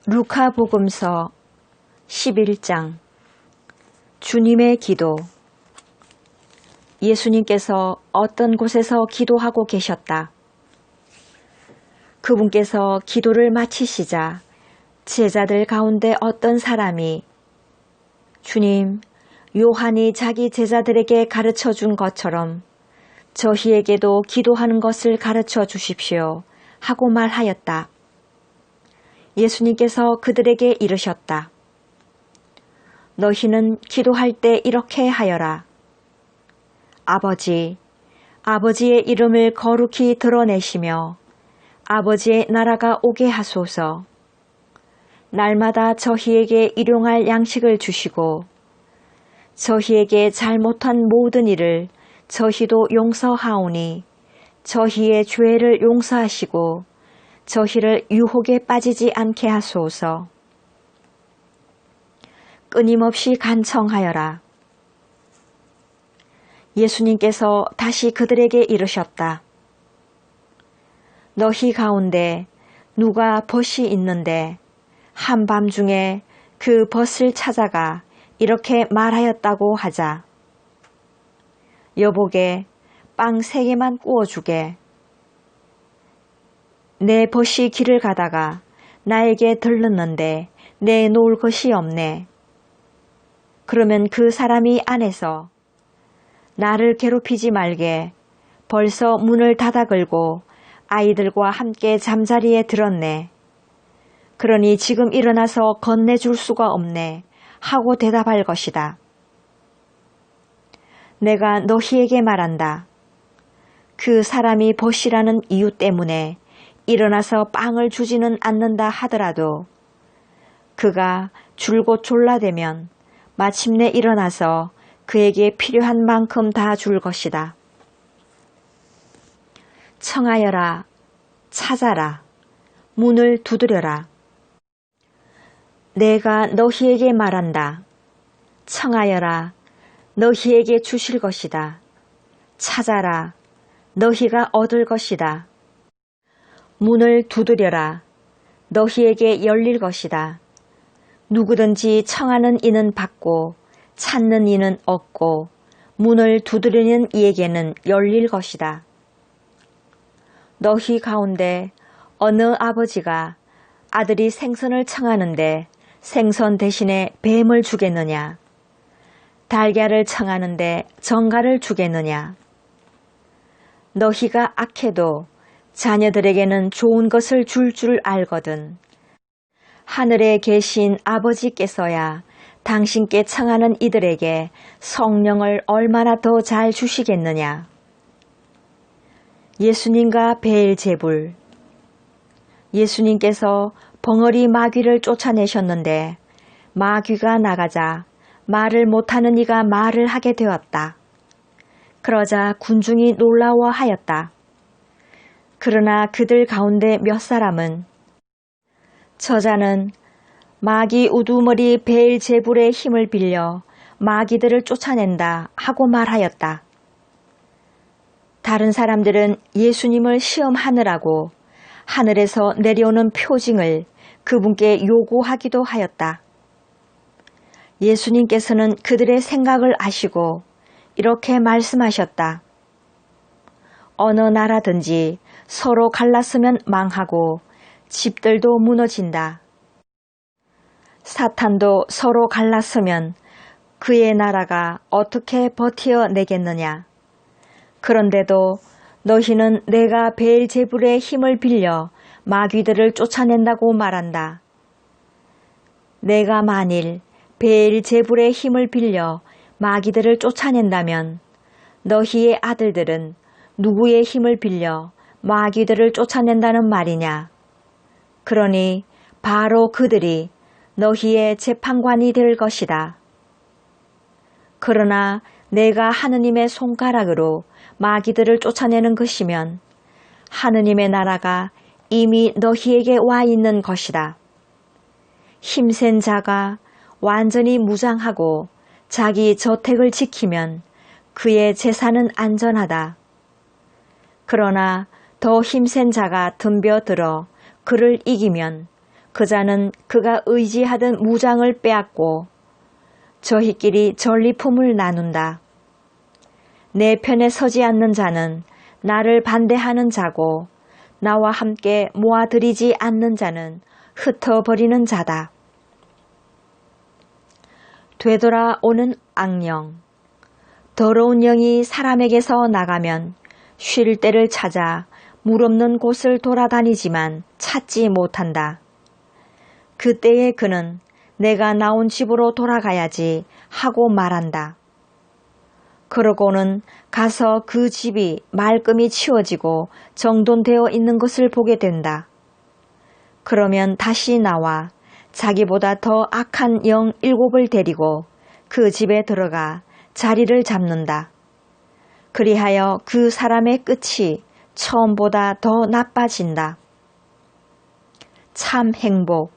루카복음서 11장 주님의 기도. 예수님께서 어떤 곳에서 기도하고 계셨다. 그분께서 기도를 마치시자 제자들 가운데 어떤 사람이 주님, 요한이 자기 제자들에게 가르쳐 준 것처럼 저희에게도 기도하는 것을 가르쳐 주십시오 하고 말하였다. 예수님께서 그들에게 이르셨다. 너희는 기도할 때 이렇게 하여라. 아버지, 아버지의 이름을 거룩히 드러내시며 아버지의 나라가 오게 하소서. 날마다 저희에게 일용할 양식을 주시고 저희에게 잘못한 모든 일을 저희도 용서하오니 저희의 죄를 용서하시고 저희를 유혹에 빠지지 않게 하소서. 끊임없이 간청하여라. 예수님께서 다시 그들에게 이르셨다. 너희 가운데 누가 벗이 있는데 한밤중에 그 벗을 찾아가 이렇게 말하였다고 하자. 여보게, 빵 3개만 구워주게. 내 벗이 길을 가다가 나에게 들렀는데 내놓을 것이 없네. 그러면 그 사람이 안에서 나를 괴롭히지 말게 벌써 문을 닫아 걸고 아이들과 함께 잠자리에 들었네. 그러니 지금 일어나서 건네줄 수가 없네 하고 대답할 것이다. 내가 너희에게 말한다. 그 사람이 벗이라는 이유 때문에 일어나서 빵을 주지는 않는다 하더라도 그가 줄곧 졸라대면 마침내 일어나서 그에게 필요한 만큼 다 줄 것이다. 청하여라, 찾아라, 문을 두드려라. 내가 너희에게 말한다. 청하여라, 너희에게 주실 것이다. 찾아라, 너희가 얻을 것이다. 문을 두드려라. 너희에게 열릴 것이다. 누구든지 청하는 이는 받고 찾는 이는 얻고 문을 두드리는 이에게는 열릴 것이다. 너희 가운데 어느 아버지가 아들이 생선을 청하는데 생선 대신에 뱀을 주겠느냐? 달걀을 청하는데 정갈을 주겠느냐? 너희가 악해도 자녀들에게는 좋은 것을 줄 알거든. 하늘에 계신 아버지께서야 당신께 청하는 이들에게 성령을 얼마나 더 잘 주시겠느냐. 예수님과 베엘제불. 예수님께서 벙어리 마귀를 쫓아내셨는데 마귀가 나가자 말을 못하는 이가 말을 하게 되었다. 그러자 군중이 놀라워하였다. 그러나 그들 가운데 몇 사람은 저자는 마귀 우두머리 베엘제불의 힘을 빌려 마귀들을 쫓아낸다 하고 말하였다. 다른 사람들은 예수님을 시험하느라고 하늘에서 내려오는 표징을 그분께 요구하기도 하였다. 예수님께서는 그들의 생각을 아시고 이렇게 말씀하셨다. 어느 나라든지 서로 갈랐으면 망하고 집들도 무너진다. 사탄도 서로 갈랐으면 그의 나라가 어떻게 버티어내겠느냐. 그런데도 너희는 내가 베엘제불의 힘을 빌려 마귀들을 쫓아낸다고 말한다. 내가 만일 베엘제불의 힘을 빌려 마귀들을 쫓아낸다면 너희의 아들들은 누구의 힘을 빌려 마귀들을 쫓아낸다는 말이냐. 그러니 바로 그들이 너희의 재판관이 될 것이다. 그러나 내가 하느님의 손가락으로 마귀들을 쫓아내는 것이면 하느님의 나라가 이미 너희에게 와 있는 것이다. 힘센 자가 완전히 무장하고 자기 저택을 지키면 그의 재산은 안전하다. 그러나 더 힘센 자가 덤벼들어 그를 이기면 그 자는 그가 의지하던 무장을 빼앗고 저희끼리 전리품을 나눈다. 내 편에 서지 않는 자는 나를 반대하는 자고 나와 함께 모아들이지 않는 자는 흩어버리는 자다. 되돌아오는 악령. 더러운 영이 사람에게서 나가면 쉴 데를 찾아 물 없는 곳을 돌아다니지만 찾지 못한다. 그때에 그는 내가 나온 집으로 돌아가야지 하고 말한다. 그러고는 가서 그 집이 말끔히 치워지고 정돈되어 있는 것을 보게 된다. 그러면 다시 나와 자기보다 더 악한 영 7을 데리고 그 집에 들어가 자리를 잡는다. 그리하여 그 사람의 끝이 처음보다 더 나빠진다. 참 행복.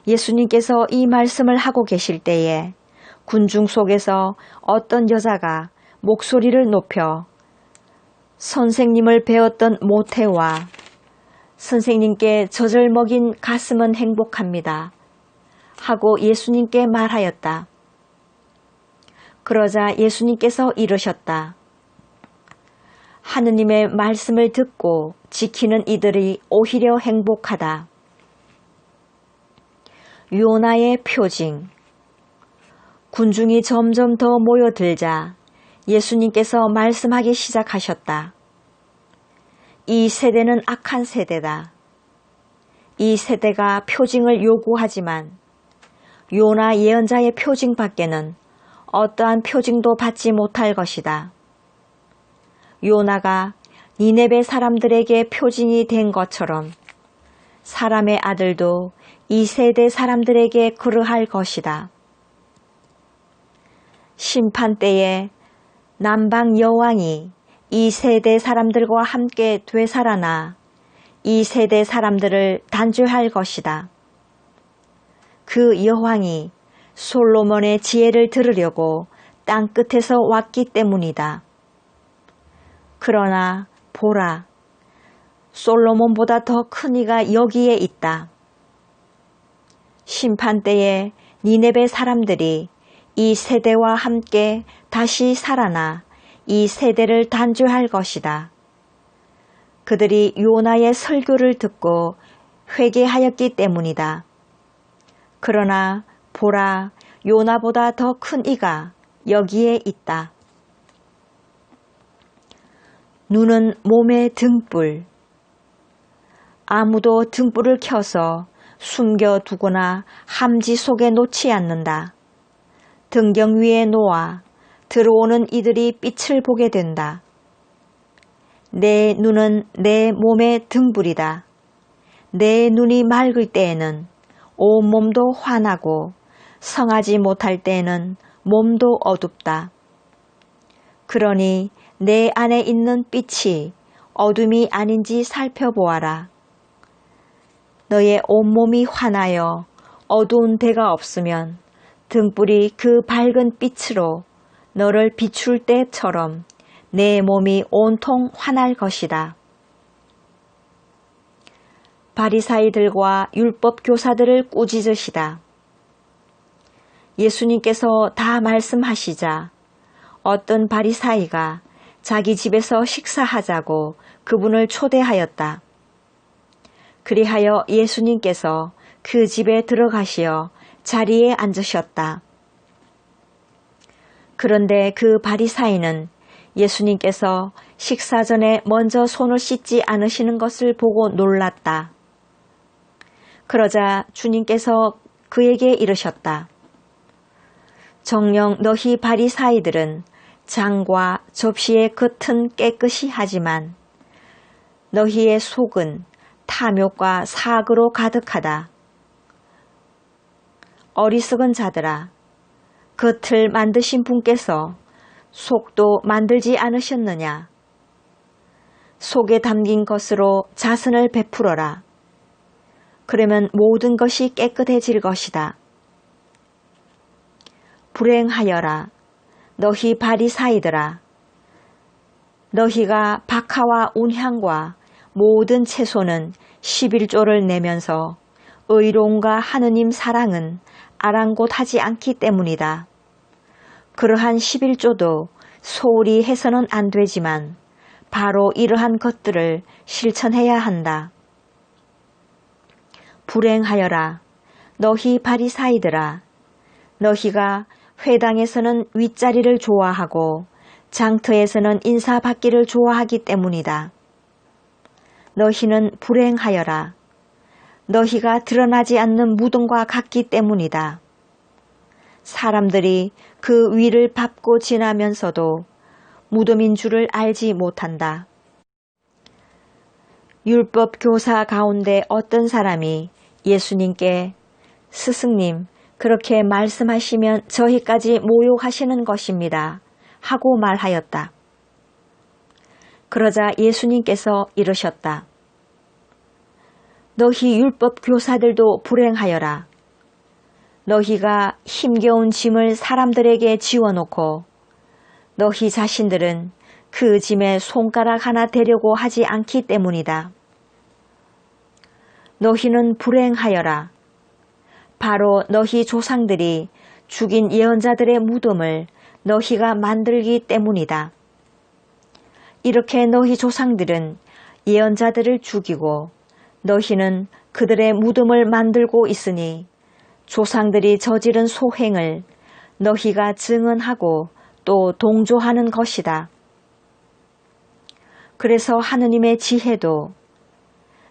예수님께서 이 말씀을 하고 계실 때에 군중 속에서 어떤 여자가 목소리를 높여 선생님을 배웠던 모태와 선생님께 젖을 먹인 가슴은 행복합니다 하고 예수님께 말하였다. 그러자 예수님께서 이르셨다. 하느님의 말씀을 듣고 지키는 이들이 오히려 행복하다. 요나의 표징. 군중이 점점 더 모여들자 예수님께서 말씀하기 시작하셨다. 이 세대는 악한 세대다. 이 세대가 표징을 요구하지만 요나 예언자의 표징 밖에는 어떠한 표징도 받지 못할 것이다. 요나가 니네베 사람들에게 표징이 된 것처럼 사람의 아들도 이 세대 사람들에게 그러할 것이다. 심판 때에 남방 여왕이 이 세대 사람들과 함께 되살아나 이 세대 사람들을 단죄할 것이다. 그 여왕이 솔로몬의 지혜를 들으려고 땅 끝에서 왔기 때문이다. 그러나 보라, 솔로몬보다 더 큰 이가 여기에 있다. 심판 때에 니네베 사람들이 이 세대와 함께 다시 살아나 이 세대를 단죄할 것이다. 그들이 요나의 설교를 듣고 회개하였기 때문이다. 그러나 보라, 요나보다 더 큰 이가 여기에 있다. 눈은 몸의 등불. 아무도 등불을 켜서 숨겨두거나 함지 속에 놓지 않는다. 등경 위에 놓아 들어오는 이들이 빛을 보게 된다. 내 눈은 내 몸의 등불이다. 내 눈이 맑을 때에는 온몸도 환하고 성하지 못할 때에는 몸도 어둡다. 그러니 내 안에 있는 빛이 어둠이 아닌지 살펴보아라. 너의 온몸이 환하여 어두운 데가 없으면 등불이 그 밝은 빛으로 너를 비출 때처럼 내 몸이 온통 환할 것이다. 바리사이들과 율법 교사들을 꾸짖으시다. 예수님께서 다 말씀하시자 어떤 바리사이가 자기 집에서 식사하자고 그분을 초대하였다. 그리하여 예수님께서 그 집에 들어가시어 자리에 앉으셨다. 그런데 그 바리사이는 예수님께서 식사 전에 먼저 손을 씻지 않으시는 것을 보고 놀랐다. 그러자 주님께서 그에게 이르셨다. 정녕 너희 바리사이들은 장과 접시의 겉은 깨끗이 하지만 너희의 속은 탐욕과 사악으로 가득하다. 어리석은 자들아, 겉을 만드신 분께서 속도 만들지 않으셨느냐? 속에 담긴 것으로 자선을 베풀어라. 그러면 모든 것이 깨끗해질 것이다. 불행하여라, 너희 바리사이들아. 너희가 박하와 운향과 모든 채소는 11조를 내면서 의로움과 하느님 사랑은 아랑곳하지 않기 때문이다. 그러한 11조도 소홀히 해서는 안 되지만 바로 이러한 것들을 실천해야 한다. 불행하여라. 너희 바리사이들아. 너희가 회당에서는 윗자리를 좋아하고 장터에서는 인사받기를 좋아하기 때문이다. 너희는 불행하여라. 너희가 드러나지 않는 무덤과 같기 때문이다. 사람들이 그 위를 밟고 지나면서도 무덤인 줄을 알지 못한다. 율법 교사 가운데 어떤 사람이 예수님께 스승님, 그렇게 말씀하시면 저희까지 모욕하시는 것입니다. 하고 말하였다. 그러자 예수님께서 이르셨다. 너희 율법 교사들도 불행하여라. 너희가 힘겨운 짐을 사람들에게 지워놓고 너희 자신들은 그 짐에 손가락 하나 대려고 하지 않기 때문이다. 너희는 불행하여라. 바로 너희 조상들이 죽인 예언자들의 무덤을 너희가 만들기 때문이다. 이렇게 너희 조상들은 예언자들을 죽이고 너희는 그들의 무덤을 만들고 있으니 조상들이 저지른 소행을 너희가 증언하고 또 동조하는 것이다. 그래서 하느님의 지혜도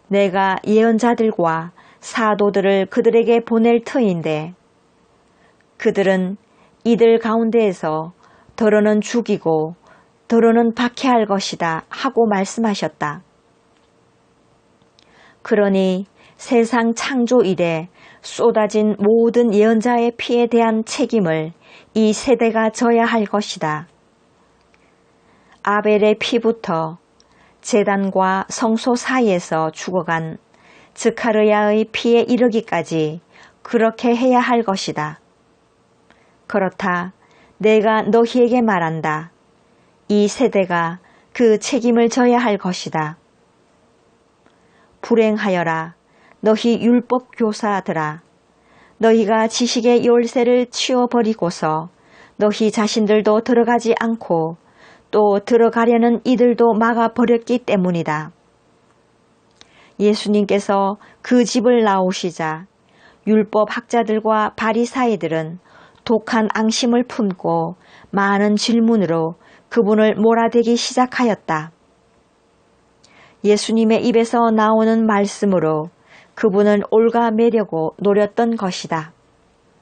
내가 예언자들과 사도들을 그들에게 보낼 터인데 그들은 이들 가운데에서 더러는 죽이고 더러는 박해할 것이다 하고 말씀하셨다. 그러니 세상 창조 이래 쏟아진 모든 예언자의 피에 대한 책임을 이 세대가 져야 할 것이다. 아벨의 피부터 제단과 성소 사이에서 죽어간 스가랴의 피에 이르기까지 그렇게 해야 할 것이다. 그렇다. 내가 너희에게 말한다. 이 세대가 그 책임을 져야 할 것이다. 불행하여라. 너희 율법 교사들아. 너희가 지식의 열쇠를 치워버리고서 너희 자신들도 들어가지 않고 또 들어가려는 이들도 막아버렸기 때문이다. 예수님께서 그 집을 나오시자 율법 학자들과 바리사이들은 독한 앙심을 품고 많은 질문으로 그분을 몰아대기 시작하였다. 예수님의 입에서 나오는 말씀으로 그분을 올가매려고 노렸던 것이다.